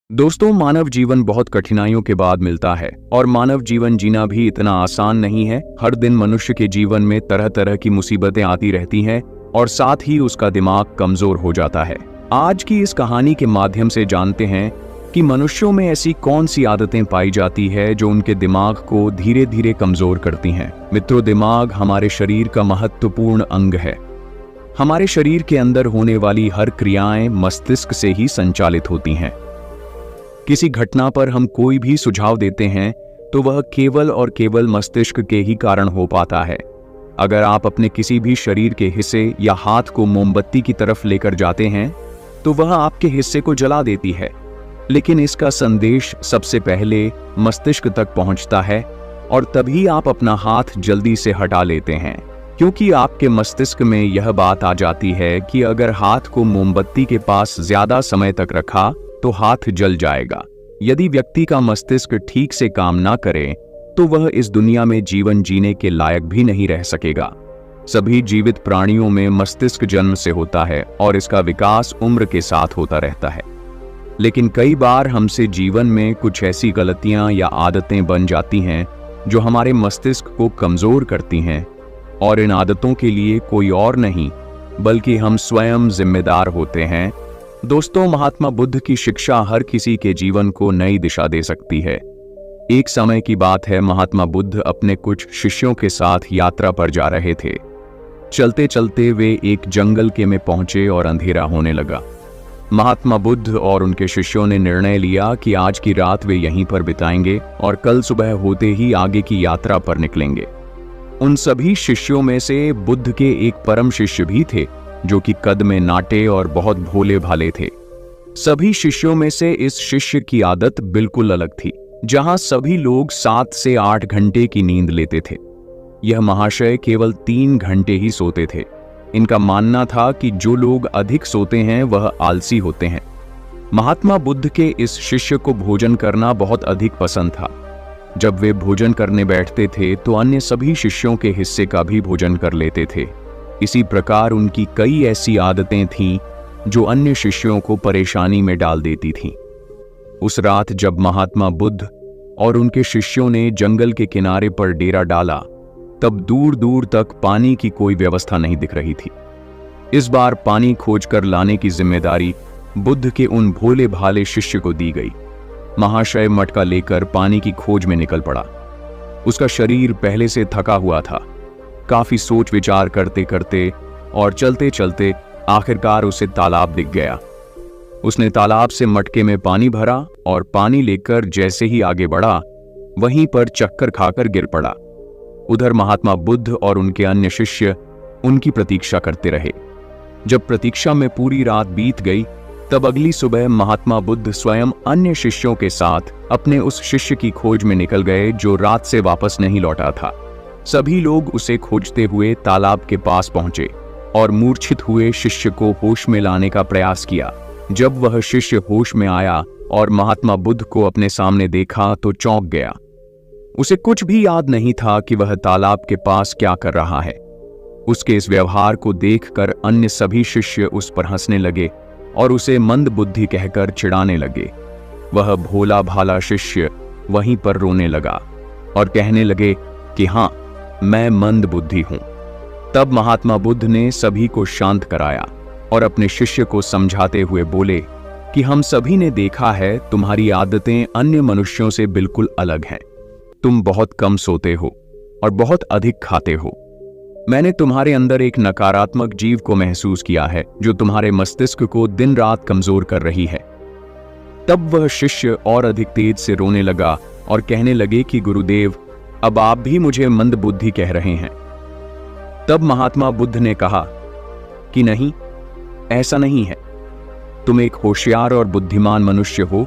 दोस्तों, मानव जीवन बहुत कठिनाइयों के बाद मिलता है और मानव जीवन जीना भी इतना आसान नहीं है। हर दिन मनुष्य के जीवन में तरह तरह की मुसीबतें आती रहती हैं और साथ ही उसका दिमाग कमजोर हो जाता है। आज की इस कहानी के माध्यम से जानते हैं कि मनुष्यों में ऐसी कौन सी आदतें पाई जाती है जो उनके दिमाग को धीरे धीरे कमजोर करती हैं। मित्रों, दिमाग हमारे शरीर का महत्वपूर्ण अंग है। हमारे शरीर के अंदर होने वाली हर क्रियाएं मस्तिष्क से ही संचालित होती हैं। किसी घटना पर हम कोई भी सुझाव देते हैं तो वह केवल और केवल मस्तिष्क के ही कारण हो पाता है। अगर आप अपने किसी भी शरीर के हिस्से या हाथ को मोमबत्ती की तरफ लेकर जाते हैं तो वह आपके हिस्से को जला देती है, लेकिन इसका संदेश सबसे पहले मस्तिष्क तक पहुंचता है और तभी आप अपना हाथ जल्दी से हटा लेते हैं, क्योंकि आपके मस्तिष्क में यह बात आ जाती है कि अगर हाथ को मोमबत्ती के पास ज्यादा समय तक रखा तो हाथ जल जाएगा। यदि व्यक्ति का मस्तिष्क ठीक से काम ना करे तो वह इस दुनिया में जीवन जीने के लायक भी नहीं रह सकेगा। सभी जीवित प्राणियों में मस्तिष्क जन्म से होता है और इसका विकास उम्र के साथ होता रहता है, लेकिन कई बार हमसे जीवन में कुछ ऐसी गलतियां या आदतें बन जाती हैं जो हमारे मस्तिष्क को कमजोर करती हैं, और इन आदतों के लिए कोई और नहीं बल्कि हम स्वयं जिम्मेदार होते हैं। दोस्तों, महात्मा बुद्ध की शिक्षा हर किसी के जीवन को नई दिशा दे सकती है। एक समय की बात है, महात्मा बुद्ध अपने कुछ शिष्यों के साथ यात्रा पर जा रहे थे। चलते चलते वे एक जंगल के में पहुंचे और अंधेरा होने लगा। महात्मा बुद्ध और उनके शिष्यों ने निर्णय लिया कि आज की रात वे यहीं पर बिताएंगे और कल सुबह होते ही आगे की यात्रा पर निकलेंगे। उन सभी शिष्यों में से बुद्ध के एक परम शिष्य भी थे जो कि कद में नाटे और बहुत भोले भाले थे। सभी शिष्यों में से इस शिष्य की आदत बिल्कुल अलग थी। जहां सभी लोग 7 से 8 घंटे की नींद लेते थे, यह महाशय केवल 3 घंटे ही सोते थे। इनका मानना था कि जो लोग अधिक सोते हैं वह आलसी होते हैं। महात्मा बुद्ध के इस शिष्य को भोजन करना बहुत अधिक पसंद था। जब वे भोजन करने बैठते थे तो अन्य सभी शिष्यों के हिस्से का भी भोजन कर लेते थे। इसी प्रकार उनकी कई ऐसी आदतें थीं जो अन्य शिष्यों को परेशानी में डाल देती थीं। उस रात जब महात्मा बुद्ध और उनके शिष्यों ने जंगल के किनारे पर डेरा डाला, तब दूर दूर तक पानी की कोई व्यवस्था नहीं दिख रही थी। इस बार पानी खोजकर लाने की जिम्मेदारी बुद्ध के उन भोले भाले शिष्य को दी गई। महाशय मटका लेकर पानी की खोज में निकल पड़ा। उसका शरीर पहले से थका हुआ था। काफी सोच विचार करते करते और चलते चलते आखिरकार उसे तालाब दिख गया। उसने तालाब से मटके में पानी भरा और पानी लेकर जैसे ही आगे बढ़ा, वहीं पर चक्कर खाकर गिर पड़ा। उधर महात्मा बुद्ध और उनके अन्य शिष्य उनकी प्रतीक्षा करते रहे। जब प्रतीक्षा में पूरी रात बीत गई, तब अगली सुबह महात्मा बुद्ध स्वयं अन्य शिष्यों के साथ अपने उस शिष्य की खोज में निकल गए जो रात से वापस नहीं लौटा था। सभी लोग उसे खोजते हुए तालाब के पास पहुंचे और मूर्छित हुए शिष्य को होश में लाने का प्रयास किया। जब वह शिष्य होश में आया और महात्मा बुद्ध को अपने सामने देखा तो चौंक गया। उसे कुछ भी याद नहीं था कि वह तालाब के पास क्या कर रहा है। उसके इस व्यवहार को देखकर अन्य सभी शिष्य उस पर हंसने लगे और उसे मंद बुद्धि कहकर चिढ़ाने लगे। वह भोला भाला शिष्य वहीं पर रोने लगा और कहने लगे कि हाँ, मैं मंद बुद्धि हूं। तब महात्मा बुद्ध ने सभी को शांत कराया और अपने शिष्य को समझाते हुए बोले कि हम सभी ने देखा है, तुम्हारी आदतें अन्य मनुष्यों से बिल्कुल अलग हैं। तुम बहुत कम सोते हो और बहुत अधिक खाते हो। मैंने तुम्हारे अंदर एक नकारात्मक जीव को महसूस किया है जो तुम्हारे मस्तिष्क को दिन रात कमजोर कर रही है। तब वह शिष्य और अधिक तेज से रोने लगा और कहने लगे कि गुरुदेव, अब आप भी मुझे मंद बुद्धि कह रहे हैं। तब महात्मा बुद्ध ने कहा कि नहीं, ऐसा नहीं है। तुम एक होशियार और बुद्धिमान मनुष्य हो,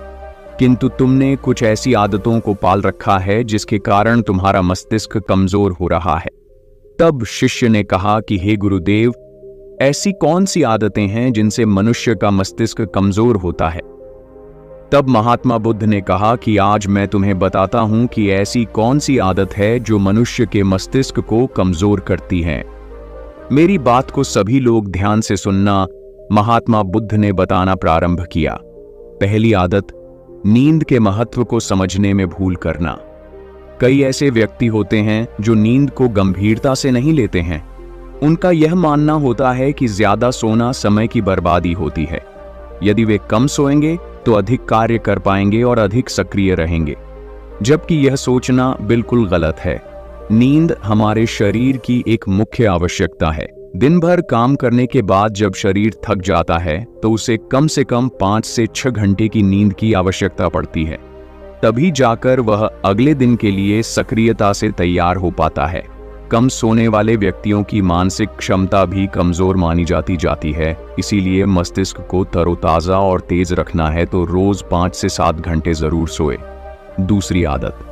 किंतु तुमने कुछ ऐसी आदतों को पाल रखा है जिसके कारण तुम्हारा मस्तिष्क कमजोर हो रहा है। तब शिष्य ने कहा कि हे गुरुदेव, ऐसी कौन सी आदतें हैं जिनसे मनुष्य का मस्तिष्क कमजोर होता है? तब महात्मा बुद्ध ने कहा कि आज मैं तुम्हें बताता हूं कि ऐसी कौन सी आदत है जो मनुष्य के मस्तिष्क को कमजोर करती है। मेरी बात को सभी लोग ध्यान से सुनना। महात्मा बुद्ध ने बताना प्रारंभ किया। पहली आदत, नींद के महत्व को समझने में भूल करना। कई ऐसे व्यक्ति होते हैं जो नींद को गंभीरता से नहीं लेते हैं। उनका यह मानना होता है कि ज्यादा सोना समय की बर्बादी होती है। यदि वे कम सोएंगे तो अधिक कार्य कर पाएंगे और अधिक सक्रिय रहेंगे, जबकि यह सोचना बिल्कुल गलत है। नींद हमारे शरीर की एक मुख्य आवश्यकता है। दिन भर काम करने के बाद जब शरीर थक जाता है तो उसे कम से कम 5 से 6 घंटे की नींद की आवश्यकता पड़ती है। तभी जाकर वह अगले दिन के लिए सक्रियता से तैयार हो पाता है। कम सोने वाले व्यक्तियों की मानसिक क्षमता भी कमजोर मानी जाती है। इसीलिए मस्तिष्क को तरोताजा और तेज रखना है तो रोज 5 से 7 घंटे जरूर सोए। दूसरी आदत,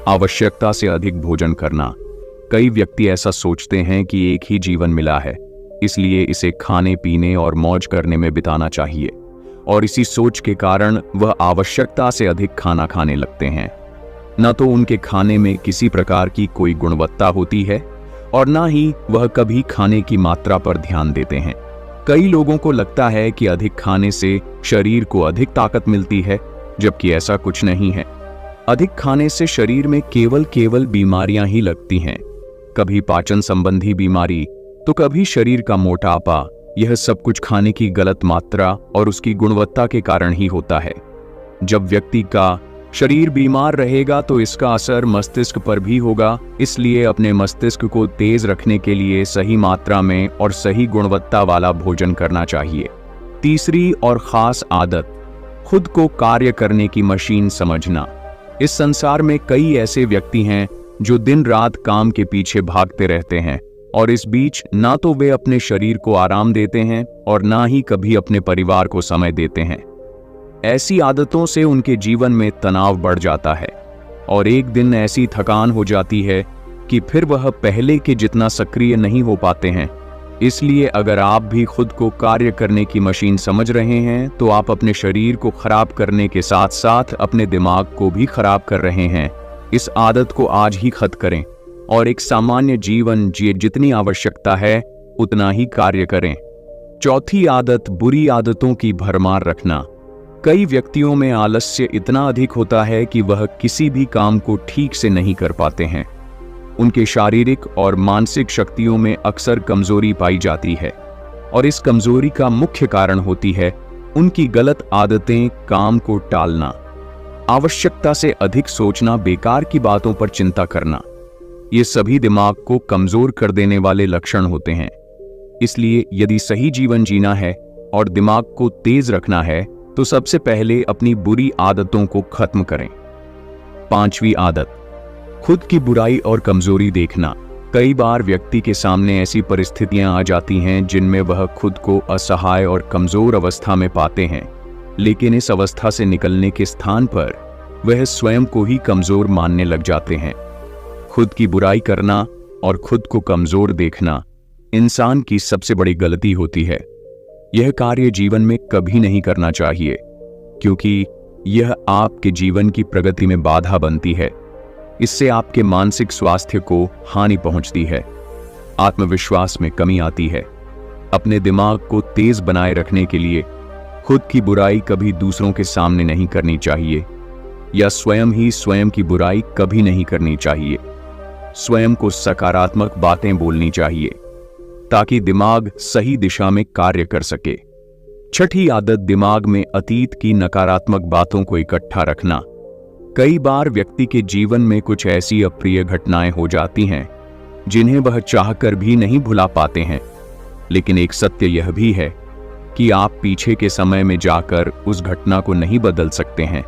आवश्यकता से अधिक भोजन करना। कई व्यक्ति ऐसा सोचते हैं कि एक ही जीवन मिला है, इसलिए इसे खाने पीने और मौज करने में बिताना चाहिए, और इसी सोच के कारण वह आवश्यकता से अधिक खाना खाने लगते हैं। न तो उनके खाने में किसी प्रकार की कोई गुणवत्ता होती है और न ही वह कभी खाने की मात्रा पर ध्यान देते हैं। कई लोगों को लगता है कि अधिक खाने से शरीर को अधिक ताकत मिलती है, जबकि ऐसा कुछ नहीं है। अधिक खाने से शरीर में केवल बीमारियां ही लगती हैं, कभी पाचन संबंधी बीमारी तो कभी शरीर का मोटापा। यह सब कुछ खाने की गलत मात्रा और उसकी गुणवत्ता के कारण ही होता है। जब व्यक्ति का शरीर बीमार रहेगा तो इसका असर मस्तिष्क पर भी होगा। इसलिए अपने मस्तिष्क को तेज रखने के लिए सही मात्रा में और सही गुणवत्ता वाला भोजन करना चाहिए। तीसरी और खास आदत, खुद को कार्य करने की मशीन समझना। इस संसार में कई ऐसे व्यक्ति हैं जो दिन रात काम के पीछे भागते रहते हैं और इस बीच ना तो वे अपने शरीर को आराम देते हैं और ना ही कभी अपने परिवार को समय देते हैं। ऐसी आदतों से उनके जीवन में तनाव बढ़ जाता है और एक दिन ऐसी थकान हो जाती है कि फिर वह पहले के जितना सक्रिय नहीं हो पाते हैं। इसलिए अगर आप भी खुद को कार्य करने की मशीन समझ रहे हैं तो आप अपने शरीर को खराब करने के साथ साथ अपने दिमाग को भी खराब कर रहे हैं। इस आदत को आज ही खत्म करें और एक सामान्य जीवन जिए। जितनी आवश्यकता है उतना ही कार्य करें। चौथी आदत, बुरी आदतों की भरमार रखना। कई व्यक्तियों में आलस्य इतना अधिक होता है कि वह किसी भी काम को ठीक से नहीं कर पाते हैं। उनके शारीरिक और मानसिक शक्तियों में अक्सर कमजोरी पाई जाती है और इस कमजोरी का मुख्य कारण होती है उनकी गलत आदतें, काम को टालना, आवश्यकता से अधिक सोचना, बेकार की बातों पर चिंता करना। ये सभी दिमाग को कमजोर कर देने वाले लक्षण होते हैं। इसलिए यदि सही जीवन जीना है और दिमाग को तेज रखना है तो सबसे पहले अपनी बुरी आदतों को खत्म करें। पांचवी आदत, खुद की बुराई और कमजोरी देखना। कई बार व्यक्ति के सामने ऐसी परिस्थितियां आ जाती हैं जिनमें वह खुद को असहाय और कमजोर अवस्था में पाते हैं, लेकिन इस अवस्था से निकलने के स्थान पर वह स्वयं को ही कमजोर मानने लग जाते हैं। खुद की बुराई करना और खुद को कमजोर देखना इंसान की सबसे बड़ी गलती होती है। यह कार्य जीवन में कभी नहीं करना चाहिए, क्योंकि यह आपके जीवन की प्रगति में बाधा बनती है। इससे आपके मानसिक स्वास्थ्य को हानि पहुंचती है, आत्मविश्वास में कमी आती है। अपने दिमाग को तेज बनाए रखने के लिए खुद की बुराई कभी दूसरों के सामने नहीं करनी चाहिए, या स्वयं ही स्वयं की बुराई कभी नहीं करनी चाहिए। स्वयं को सकारात्मक बातें बोलनी चाहिए ताकि दिमाग सही दिशा में कार्य कर सके। छठी आदत, दिमाग में अतीत की नकारात्मक बातों को इकट्ठा रखना। कई बार व्यक्ति के जीवन में कुछ ऐसी अप्रिय घटनाएं हो जाती हैं जिन्हें वह चाहकर भी नहीं भुला पाते हैं, लेकिन एक सत्य यह भी है कि आप पीछे के समय में जाकर उस घटना को नहीं बदल सकते हैं।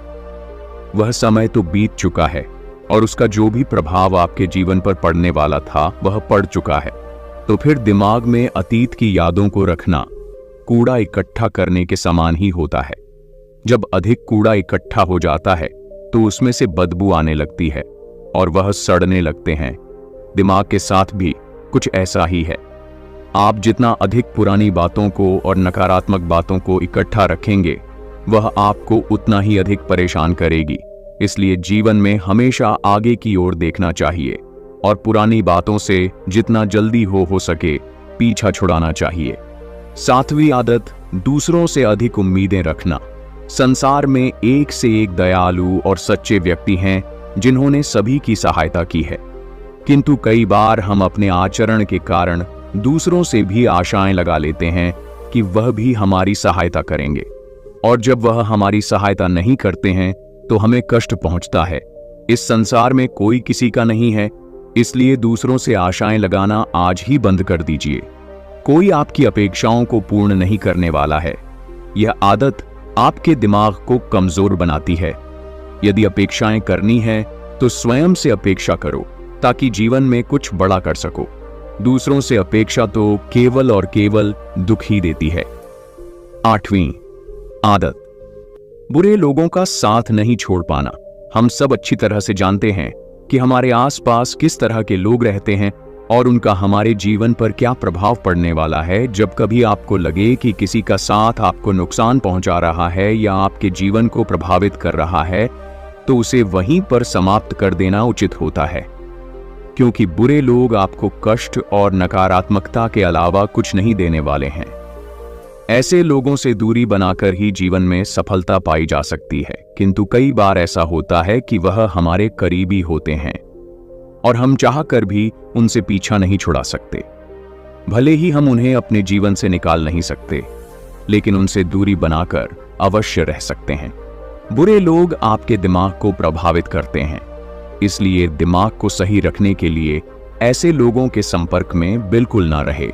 वह समय तो बीत चुका है और उसका जो भी प्रभाव आपके जीवन पर पड़ने वाला था वह पड़ चुका है। तो फिर दिमाग में अतीत की यादों को रखना कूड़ा इकट्ठा करने के समान ही होता है। जब अधिक कूड़ा इकट्ठा हो जाता है तो उसमें से बदबू आने लगती है और वह सड़ने लगते हैं। दिमाग के साथ भी कुछ ऐसा ही है। आप जितना अधिक पुरानी बातों को और नकारात्मक बातों को इकट्ठा रखेंगे वह आपको उतना ही अधिक परेशान करेगी। इसलिए जीवन में हमेशा आगे की ओर देखना चाहिए और पुरानी बातों से जितना जल्दी हो सके पीछा छुड़ाना चाहिए। सातवीं आदत, दूसरों से अधिक उम्मीदें रखना। संसार में एक से एक दयालु और सच्चे व्यक्ति हैं जिन्होंने सभी की सहायता की है, किंतु कई बार हम अपने आचरण के कारण दूसरों से भी आशाएं लगा लेते हैं कि वह भी हमारी सहायता करेंगे, और जब वह हमारी सहायता नहीं करते हैं तो हमें कष्ट पहुंचता है। इस संसार में कोई किसी का नहीं है, इसलिए दूसरों से आशाएं लगाना आज ही बंद कर दीजिए। कोई आपकी अपेक्षाओं को पूर्ण नहीं करने वाला है। यह आदत आपके दिमाग को कमजोर बनाती है। यदि अपेक्षाएं करनी है तो स्वयं से अपेक्षा करो ताकि जीवन में कुछ बड़ा कर सको। दूसरों से अपेक्षा तो केवल और केवल दुख ही देती है। 8वीं आदत, बुरे लोगों का साथ नहीं छोड़ पाना। हम सब अच्छी तरह से जानते हैं कि हमारे आसपास किस तरह के लोग रहते हैं और उनका हमारे जीवन पर क्या प्रभाव पड़ने वाला है। जब कभी आपको लगे कि किसी का साथ आपको नुकसान पहुंचा रहा है या आपके जीवन को प्रभावित कर रहा है, तो उसे वहीं पर समाप्त कर देना उचित होता है, क्योंकि बुरे लोग आपको कष्ट और नकारात्मकता के अलावा कुछ नहीं देने वाले हैं। ऐसे लोगों से दूरी बनाकर ही जीवन में सफलता पाई जा सकती है, किंतु कई बार ऐसा होता है कि वह हमारे करीबी होते हैं और हम चाहकर भी उनसे पीछा नहीं छुड़ा सकते। भले ही हम उन्हें अपने जीवन से निकाल नहीं सकते, लेकिन उनसे दूरी बनाकर अवश्य रह सकते हैं। बुरे लोग आपके दिमाग को प्रभावित करते हैं, इसलिए दिमाग को सही रखने के लिए ऐसे लोगों के संपर्क में बिल्कुल ना रहे।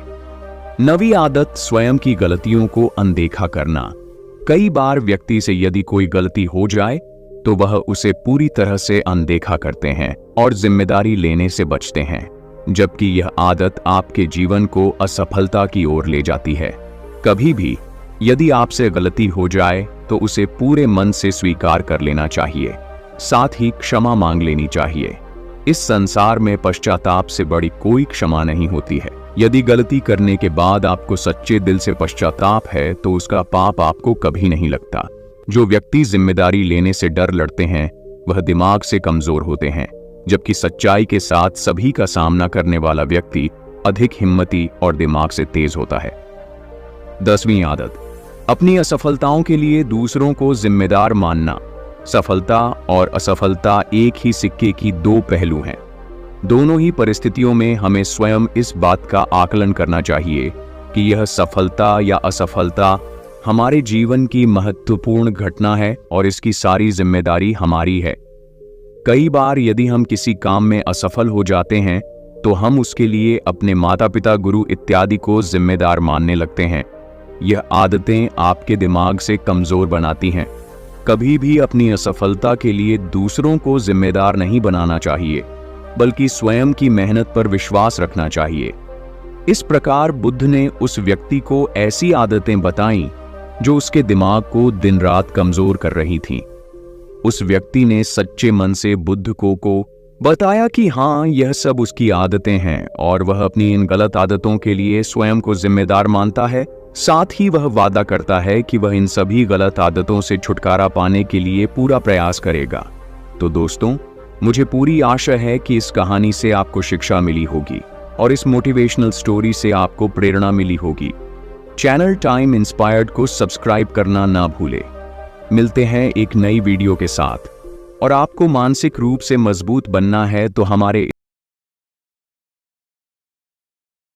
9वीं आदत, स्वयं की गलतियों को अनदेखा करना। कई बार व्यक्ति से यदि कोई गलती हो जाए तो वह उसे पूरी तरह से अनदेखा करते हैं और जिम्मेदारी लेने से बचते हैं, जबकि यह आदत आपके जीवन को असफलता की ओर ले जाती है। कभी भी यदि आपसे गलती हो जाए तो उसे पूरे मन से स्वीकार कर लेना चाहिए, साथ ही क्षमा मांग लेनी चाहिए। इस संसार में पश्चाताप से बड़ी कोई क्षमा नहीं होती है। यदि गलती करने के बाद आपको सच्चे दिल से पश्चाताप है तो उसका पाप आपको कभी नहीं लगता। जो व्यक्ति जिम्मेदारी लेने से डर लड़ते हैं वह दिमाग से कमजोर होते हैं, जबकि सच्चाई के साथ सभी का सामना करने वाला व्यक्ति अधिक हिम्मती और दिमाग से तेज होता है। 10वीं आदत, अपनी असफलताओं के लिए दूसरों को जिम्मेदार मानना। सफलता और असफलता एक ही सिक्के की दो पहलू हैं। दोनों ही परिस्थितियों में हमें स्वयं इस बात का आकलन करना चाहिए कि यह सफलता या असफलता हमारे जीवन की महत्वपूर्ण घटना है और इसकी सारी जिम्मेदारी हमारी है। कई बार यदि हम किसी काम में असफल हो जाते हैं तो हम उसके लिए अपने माता पिता, गुरु इत्यादि को जिम्मेदार मानने लगते हैं। यह आदतें आपके दिमाग से कमजोर बनाती हैं। कभी भी अपनी असफलता के लिए दूसरों को जिम्मेदार नहीं बनाना चाहिए, बल्कि स्वयं की मेहनत पर विश्वास रखना चाहिए। इस प्रकार बुद्ध ने उस व्यक्ति को ऐसी आदतें बताईं जो उसके दिमाग को दिन रात कमजोर कर रही थीं। उस व्यक्ति ने सच्चे मन से बुद्ध को बताया कि हाँ, यह सब उसकी आदतें हैं और वह अपनी इन गलत आदतों के लिए स्वयं को जिम्मेदार मानता है। साथ ही वह वादा करता है कि वह इन सभी गलत आदतों से छुटकारा पाने के लिए पूरा प्रयास करेगा। तो दोस्तों, मुझे पूरी आशा है कि इस कहानी से आपको शिक्षा मिली होगी और इस मोटिवेशनल स्टोरी से आपको प्रेरणा मिली होगी। चैनल टाइम इंस्पायर्ड को सब्सक्राइब करना ना भूलें। मिलते हैं एक नई वीडियो के साथ। और आपको मानसिक रूप से मजबूत बनना है तो हमारे